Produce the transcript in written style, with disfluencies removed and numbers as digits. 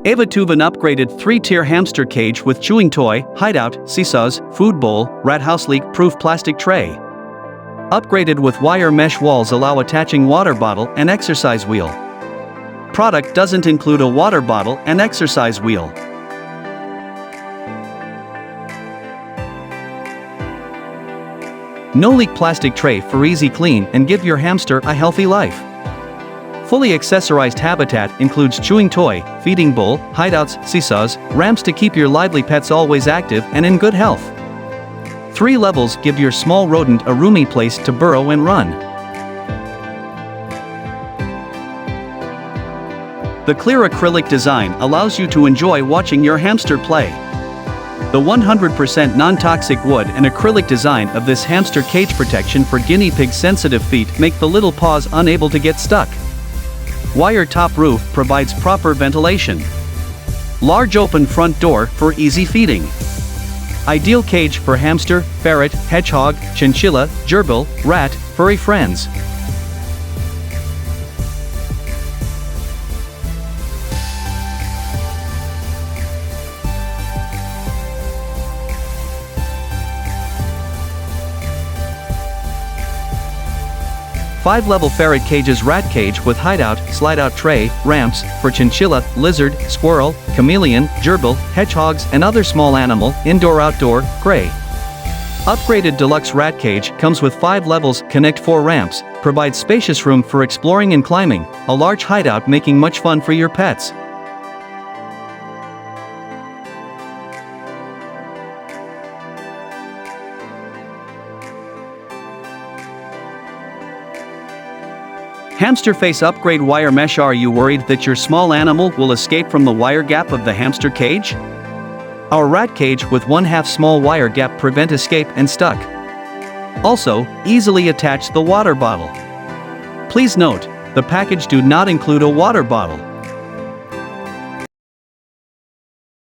Aivituvin upgraded 3-tier hamster cage with chewing toy, hideout, seesaws, food bowl, rat house leak-proof plastic tray. Upgraded with wire mesh walls allow attaching water bottle and exercise wheel. Product doesn't include a water bottle and exercise wheel. No leak plastic tray for easy clean and give your hamster a healthy life. Fully accessorized habitat includes chewing toy, feeding bowl, hideouts, seesaws, ramps to keep your lively pets always active and in good health. 3 levels give your small rodent a roomy place to burrow and run. The clear acrylic design allows you to enjoy watching your hamster play. The 100% non-toxic wood and acrylic design of this hamster cage protection for guinea pig sensitive feet make the little paws unable to get stuck. Wire top roof provides proper ventilation. Large open front door for easy feeding. Ideal cage for hamster, ferret, hedgehog, chinchilla, gerbil, rat, furry friends. Five-level ferret cages, rat cage with hideout, slide-out tray, ramps, for chinchilla, lizard, squirrel, chameleon, gerbil, hedgehogs and other small animal, indoor-outdoor, gray. Upgraded deluxe rat cage comes with 5 levels, connect 4 ramps, provides spacious room for exploring and climbing, a large hideout making much fun for your pets. Hamster face upgrade wire mesh. Are you worried that your small animal will escape from the wire gap of the hamster cage? Our rat cage with 1/2 small wire gap prevent escape and stuck. Also, easily attach the water bottle. Please note, the package do not include a water bottle.